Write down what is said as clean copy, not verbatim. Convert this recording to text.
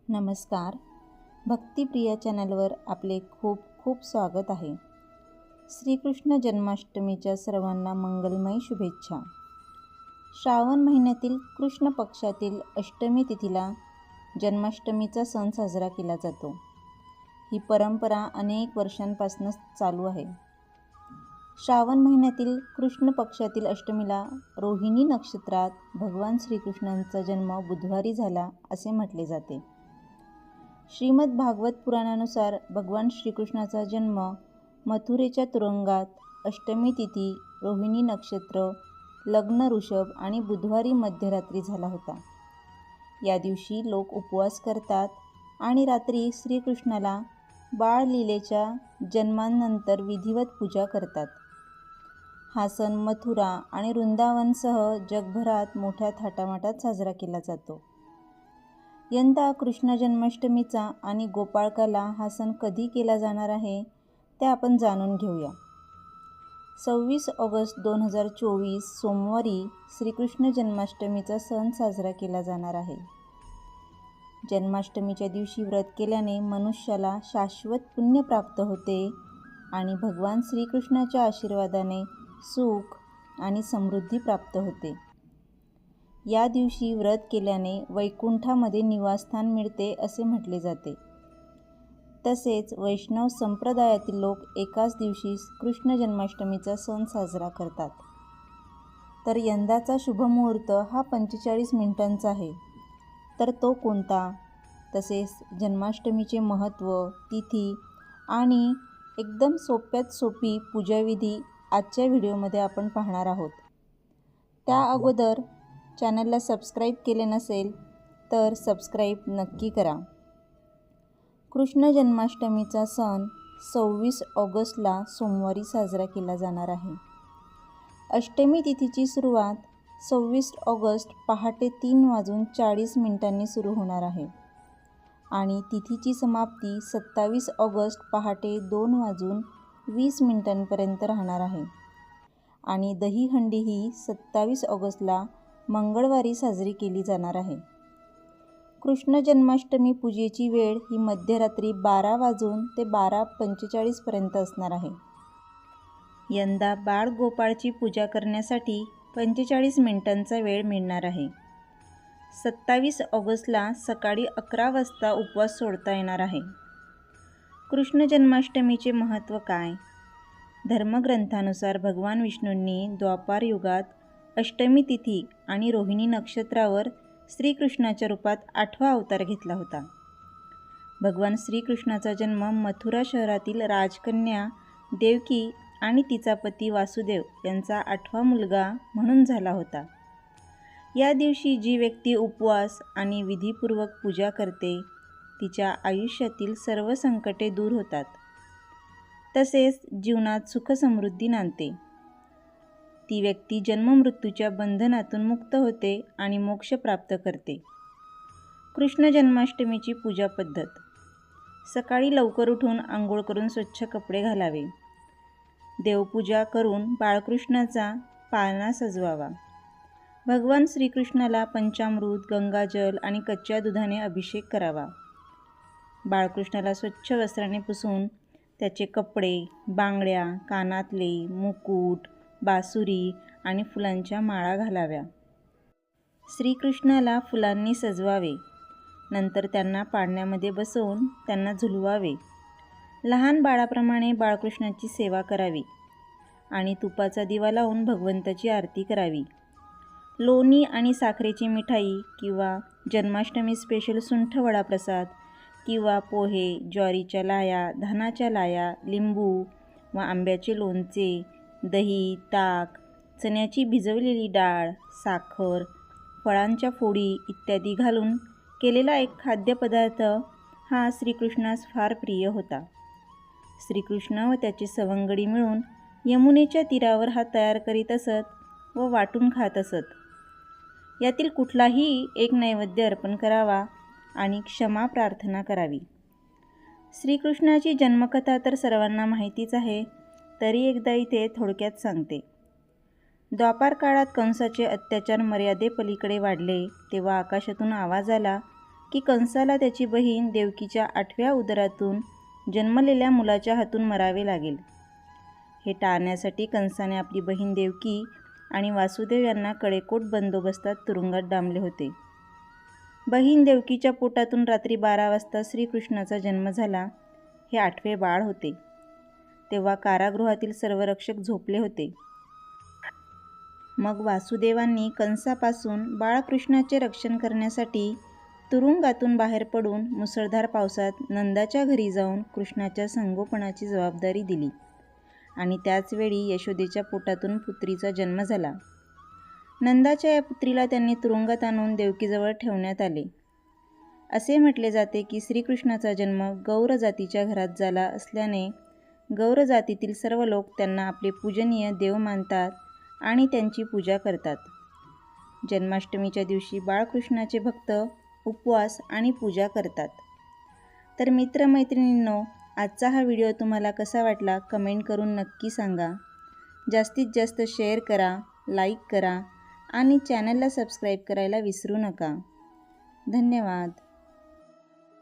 नमस्कार. भक्तिप्रिया चॅनलवर आपले खूप खूप स्वागत आहे. श्रीकृष्ण जन्माष्टमीच्या सर्वांना मंगलमय शुभेच्छा. श्रावण महिन्यातील कृष्ण पक्षातील अष्टमी तिथीला जन्माष्टमीचा सण साजरा केला जातो. ही परंपरा अनेक वर्षांपासून चालू आहे. श्रावण महिन्यातील कृष्ण पक्षातील अष्टमीला रोहिणी नक्षत्रात भगवान श्रीकृष्णांचा जन्म बुधवारी झाला असे म्हटले जाते. श्रीमद भागवत पुराणानुसार भगवान श्रीकृष्णाचा जन्म मथुरेच्या तुरुंगात अष्टमी तिथी, रोहिणी नक्षत्र, लग्न ऋषभ आणि बुधवारी मध्यरात्री झाला होता. या दिवशी लोक उपवास करतात आणि रात्री श्रीकृष्णाला बाळलीलेच्या जन्मानंतर विधिवत पूजा करतात. हा सण मथुरा आणि वृंदावनसह जगभरात मोठ्या थाटामाटात साजरा केला जातो. यंदा कृष्ण जन्माष्टमीचा आणि गोपाळकाला हा सण कधी केला जाणार आहे ते आपण जाणून घेऊया. 26 ऑगस्ट 2024 सोमवारी श्रीकृष्ण जन्माष्टमीचा सण साजरा केला जाणार आहे. जन्माष्टमीच्या दिवशी व्रत केल्याने मनुष्याला शाश्वत पुण्य प्राप्त होते आणि भगवान श्रीकृष्णाच्या आशीर्वादाने सुख आणि समृद्धी प्राप्त होते. या दिवशी व्रत केल्याने वैकुंठामध्ये निवासस्थान मिळते असे म्हटले जाते. तसेच वैष्णव संप्रदायातील लोक एकाच दिवशी कृष्ण जन्माष्टमीचा सण साजरा करतात. तर यंदाचा शुभमुहूर्त हा 45 मिनिटांचा आहे. तर तो कोणता? तसेच जन्माष्टमीचे महत्त्व, तिथी आणि एकदम सोप्यात सोपी पूजाविधी आजच्या व्हिडिओमध्ये आपण पाहणार आहोत. त्या अगोदर चॅनलला सबस्क्राईब केले नसेल तर सबस्क्राईब नक्की करा. कृष्ण जन्माष्टमीचा सण 26 ऑगस्टला सोमवारी साजरा केला जाणार आहे. अष्टमी तिथीची सुरुवात 26 ऑगस्ट पहाटे 3:40 सुरू होणार आहे आणि तिथीची समाप्ती 27 ऑगस्ट पहाटे 2:20 राहणार आहे आणि दहीहंडी ही 27 ऑगस्टला मंगळवारी साजरी केली जाणार आहे. कृष्ण जन्माष्टमी पूजेची वेळ ही मध्यरात्री 12 वाजून ते 12:45 असणार आहे. यंदा बाळ गोपाळची पूजा करण्यासाठी 45 मिनिटांचा वेळ मिळणार आहे. 27 ऑगस्टला सकाळी 11 वाजता उपवास सोडता येणार आहे. कृष्ण जन्माष्टमीचे महत्त्व काय? धर्मग्रंथानुसार भगवान विष्णूंनी द्वापार युगात अष्टमी तिथी आणि रोहिणी नक्षत्रावर श्रीकृष्णाच्या रूपात 8वा अवतार घेतला होता. भगवान श्रीकृष्णाचा जन्म मथुरा शहरातील राजकन्या देवकी आणि तिचा पती वासुदेव यांचा 8वा मुलगा म्हणून झाला होता. या दिवशी जी व्यक्ती उपवास आणि विधीपूर्वक पूजा करते तिच्या आयुष्यातील सर्व संकटे दूर होतात. तसेच जीवनात सुखसमृद्धी नांदते. ती व्यक्ती जन्ममृत्यूच्या बंधनातून मुक्त होते आणि मोक्ष प्राप्त करते. कृष्ण जन्माष्टमीची पूजा पद्धत. सकाळी लवकर उठून आंघोळ करून स्वच्छ कपडे घालावे. देवपूजा करून बाळकृष्णाचा पाळणा सजवावा. भगवान श्रीकृष्णाला पंचामृत, गंगाजल आणि कच्च्या दुधाने अभिषेक करावा. बाळकृष्णाला स्वच्छ वस्त्राने पुसून त्याचे कपडे, बांगड्या, कानातले, मुकुट, बासुरी आणि फुलांच्या माळा घालाव्या. श्रीकृष्णाला फुलांनी सजवावे. नंतर त्यांना पाळण्यामध्ये बसवून त्यांना झुलवावे. लहान बाळाप्रमाणे बाळकृष्णाची सेवा करावी आणि तुपाचा दिवा लावून भगवंताची आरती करावी. लोणी आणि साखरेची मिठाई किंवा जन्माष्टमी स्पेशल सुंठ वडा प्रसाद किंवा पोहे, ज्वारीच्या लाया, धानाच्या लाया, लिंबू व आंब्याचे लोणचे, दही, ताक, चण्याची भिजवलेली डाळ, साखर, फळांच्या फोडी इत्यादी घालून केलेला एक खाद्यपदार्थ हा श्रीकृष्णास फार प्रिय होता. श्रीकृष्ण व त्याचे सवंगडी मिळून यमुनेच्या तीरावर हा तयार करीत असत व वाटून खात असत. यातील कुठलाही एक नैवेद्य अर्पण करावा आणि क्षमा प्रार्थना करावी. श्रीकृष्णाची जन्मकथा तर सर्वांना माहितीच आहे, तरी एकदा इथे थोडक्यात सांगते. द्वापार काळात कंसाचे अत्याचार मर्यादेपलीकडे वाढले तेव्हा आकाशातून आवाज आला की कंसाला त्याची बहीण देवकीच्या 8व्या उदरातून जन्मलेल्या मुलाच्या हातून मरावे लागेल. हे टाळण्यासाठी कंसाने आपली बहीण देवकी आणि वासुदेव यांना कडेकोट बंदोबस्तात तुरुंगात डांबले होते. बहीण देवकीच्या पोटातून रात्री 12 वाजता श्रीकृष्णाचा जन्म झाला. हे 8वे बाळ होते. तेव्हा कारागृहातील सर्व रक्षक झोपले होते. मग वासुदेवांनी कंसापासून बाळकृष्णाचे रक्षण करण्यासाठी तुरुंगातून बाहेर पडून मुसळधार पावसात नंदाच्या घरी जाऊन कृष्णाच्या संगोपनाची जबाबदारी दिली आणि त्याचवेळी यशोदेच्या पोटातून पुत्रीचा जन्म झाला. नंदाच्या या पुत्रीला त्यांनी तुरुंगात आणून देवकीजवळ ठेवण्यात आले. असे म्हटले जाते की श्रीकृष्णाचा जन्म गौर जातीच्या घरात झाला असल्याने गौर जातीतील सर्व लोक त्यांना आपले पूजनीय देव मानतात आणि त्यांची पूजा करतात. जन्माष्टमीच्या दिवशी बाळकृष्णाचे भक्त उपवास आणि पूजा करतात. तर मित्रमैत्रिणींनो, आजचा हा व्हिडिओ तुम्हाला कसा वाटला कमेंट करून नक्की सांगा. जास्तीत जास्त शेअर करा, लाईक करा आणि चॅनलला सबस्क्राईब करायला विसरू नका. धन्यवाद.